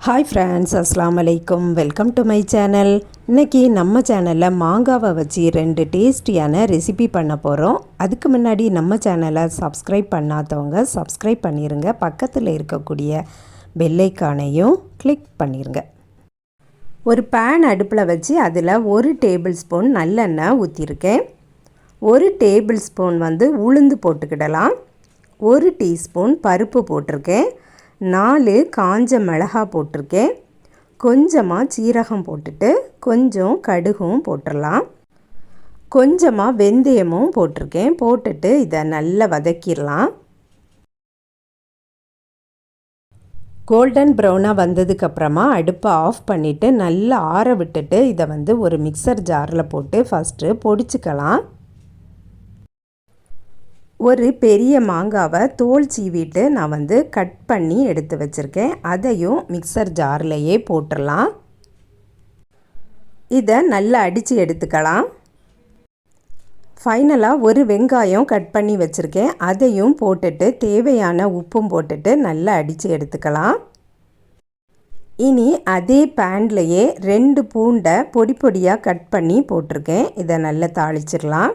Hi friends, அஸ்ஸலாமு அலைக்கும். Welcome to my channel. இன்றைக்கி நம்ம சேனலில் மாங்காவை வச்சு 2 டேஸ்டியான ரெசிபி பண்ண போகிறோம். அதுக்கு முன்னாடி நம்ம சேனலை சப்ஸ்கிரைப் பண்ணாதவங்க சப்ஸ்கிரைப் பண்ணிடுங்க. பக்கத்தில் இருக்கக்கூடிய பெல் ஐகானையும் கிளிக் பண்ணிடுங்க. ஒரு பேன் அடுப்பில் வச்சு அதில் 1 டேபிள் ஸ்பூன் நல்லெண்ணெய் ஊற்றிருக்கேன். 1 டேபிள் ஸ்பூன் உளுந்து போட்டுக்கிடலாம். 1 டீஸ்பூன் பருப்பு போட்டிருக்கேன். 4 காஞ்ச மிளகாய் போட்டிருக்கேன். கொஞ்சமாக சீரகம் போட்டுட்டு கொஞ்சம் கடுகும் போட்டுடலாம். கொஞ்சமாக வெந்தயமும் போட்டிருக்கேன். போட்டுட்டு இதை நல்லா வதக்கிடலாம். கோல்டன் ப்ரௌனாக வந்ததுக்கப்புறமா அடுப்பை ஆஃப் பண்ணிவிட்டு நல்லா ஆற விட்டுட்டு இதை ஒரு மிக்சர் ஜாரில் போட்டு ஃபஸ்ட்டு பொடிச்சுக்கலாம். ஒரு பெரிய மாங்காவை தோல் சீவிட்டு நான் கட் பண்ணி எடுத்து வச்சுருக்கேன். அதையும் மிக்சர் ஜார்லேயே போட்டுடலாம். இதை நல்லா அடித்து எடுத்துக்கலாம். ஃபைனலாக ஒரு வெங்காயம் கட் பண்ணி வச்சுருக்கேன். அதையும் போட்டுட்டு தேவையான உப்பும் போட்டுட்டு நல்லா அடித்து எடுத்துக்கலாம். இனி அதே பேன்லேயே 2 பூண்டை பொடி பொடியாக கட் பண்ணி போட்டிருக்கேன். இதை நல்லா தாளிச்சிடலாம்.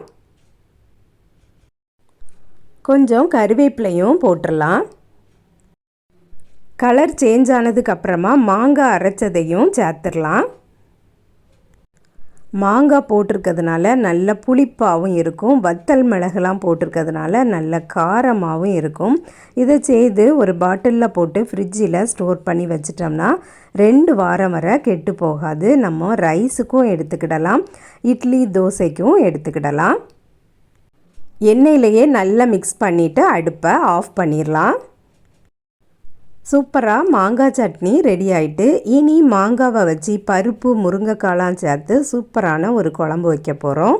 கொஞ்சம் கருவேப்பிலையும் போட்டுடலாம். கலர் சேஞ்ச் ஆனதுக்கப்புறமா மாங்காய் அரைச்சதையும் சேர்த்துடலாம். மாங்காய் போட்டிருக்கிறதுனால நல்ல புளிப்பாகவும் இருக்கும். வத்தல் மிளகுலாம் போட்டிருக்கிறதுனால நல்ல காரமாகவும் இருக்கும். இதை செய்து ஒரு பாட்டிலில் போட்டு ஃப்ரிட்ஜில் ஸ்டோர் பண்ணி வச்சிட்டோம்னா 2 வாரம் வரை கெட்டு போகாது. நம்ம ரைஸுக்கும் எடுத்துக்கிடலாம், இட்லி தோசைக்கும் எடுத்துக்கிடலாம். எண்ணெயிலேயே நல்லா மிக்ஸ் பண்ணிவிட்டு அடுப்பை ஆஃப் பண்ணிடலாம். சூப்பராக மாங்காய் சட்னி ரெடி ஆகிட்டு, இனி மாங்காவை வச்சு பருப்பு முருங்கைக்காலாம் சேர்த்து சூப்பரான ஒரு குழம்பு வைக்க போகிறோம்.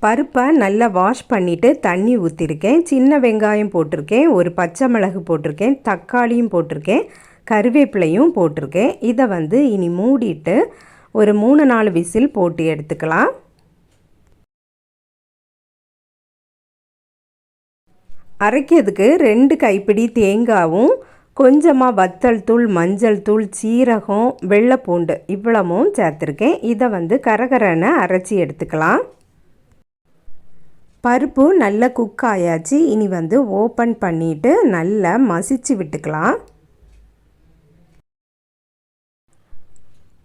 பருப்பை நல்லா வாஷ் பண்ணிவிட்டு தண்ணி ஊற்றிருக்கேன். சின்ன வெங்காயம் போட்டிருக்கேன், ஒரு பச்சை மிளகு போட்டிருக்கேன், தக்காளியும் போட்டிருக்கேன், கருவேப்பிலையும் போட்டிருக்கேன். இதை இனி மூடிட்டு ஒரு 3-4 விசில் போட்டு எடுத்துக்கலாம். அரைக்கிறதுக்கு 2 கைப்பிடி தேங்காயும் கொஞ்சமாக வத்தல் தூள், மஞ்சள் தூள், சீரகம், வெள்ளைப்பூண்டு இவ்வளவும் சேர்த்துருக்கேன். இதை கரகரன்னு அரைச்சி எடுத்துக்கலாம். பருப்பு நல்லா குக் ஆயாச்சு. இனி ஓப்பன் பண்ணிவிட்டு நல்லா மசிச்சு விட்டுக்கலாம்.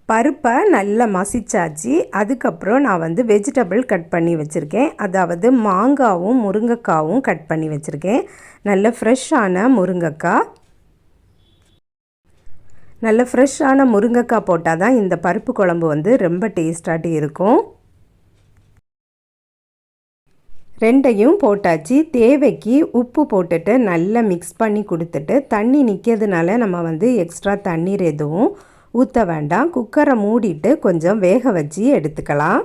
பருப்பை நல்லா மசிச்சாச்சு. அதுக்கப்புறம் நான் வெஜிடபிள் கட் பண்ணி வச்சுருக்கேன். அதாவது மாங்காவும் முருங்கைக்காவும் கட் பண்ணி வச்சுருக்கேன். நல்ல ஃப்ரெஷ்ஷான முருங்கைக்காய். நல்ல ஃப்ரெஷ்ஷான முருங்கைக்காய் போட்டால் தான் இந்த பருப்பு குழம்பு ரொம்ப டேஸ்டாட்டி இருக்கும். 2யும் போட்டாச்சு. தேவைக்கு உப்பு போட்டுட்டு நல்லா மிக்ஸ் பண்ணி கொடுத்துட்டு தண்ணி நிற்கிறதுனால நம்ம எக்ஸ்ட்ரா தண்ணீர் எதுவும் ஊற்ற வேண்டாம். குக்கரை மூடிட்டு கொஞ்சம் வேக வச்சு எடுத்துக்கலாம்.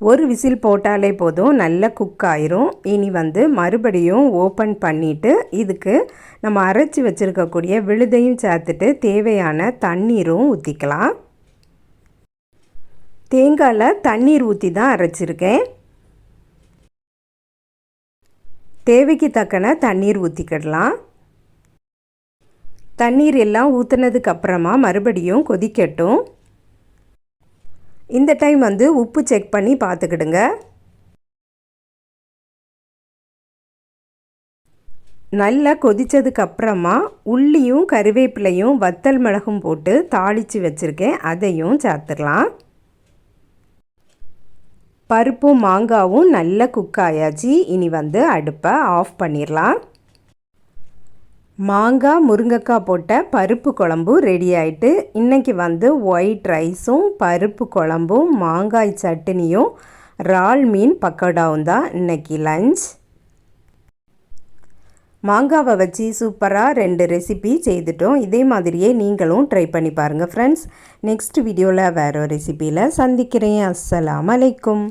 ஒரு விசில் போட்டாலே போதும், நல்லா குக் ஆயிரும். இனி மறுபடியும் ஓப்பன் பண்ணிவிட்டு இதுக்கு நம்ம அரைச்சி வச்சுருக்கக்கூடிய விழுதையும் சேர்த்துட்டு தேவையான தண்ணீரும் ஊற்றிக்கலாம். தேங்காயில் தண்ணீர் ஊற்றி தான் அரைச்சிருக்கேன். தேவைக்கு தக்கன தண்ணீர் ஊற்றிக்கிடலாம். தண்ணீர் எல்லாம் ஊற்றுனதுக்கு அப்புறமா மறுபடியும் கொதிக்கட்டும். இந்த டைம் உப்பு செக் பண்ணி பார்த்துக்கிடுங்க. நல்லா கொதித்ததுக்கு அப்புறமா உள்ளியும் கருவேப்பிலையும் வத்தல் மிளகும் போட்டு தாளித்து வச்சுருக்கேன். அதையும் சேர்த்துடலாம். பருப்பும் மாங்காவும் நல்லா குக் ஆயாச்சு. இனி அடுப்பை ஆஃப் பண்ணிடலாம். மாங்காய் முருங்கைக்காய் போட்ட பருப்பு குழம்பு ரெடி ஆகிட்டு, இன்றைக்கி ஒயிட் ரைஸும் பருப்பு குழம்பும் மாங்காய் சட்னியும் இறால் மீன் பக்கோடாவும் தான் இன்றைக்கி லஞ்ச். மாங்காவை வச்சு சூப்பராக 2 ரெசிபி செய்துட்டோம். இதே மாதிரியே நீங்களும் ட்ரை பண்ணி பாருங்கள் ஃப்ரெண்ட்ஸ். நெக்ஸ்ட் வீடியோவில் வேறு ஒரு ரெசிபியில் சந்திக்கிறேன். அஸ்ஸலாமு அலைக்கும்.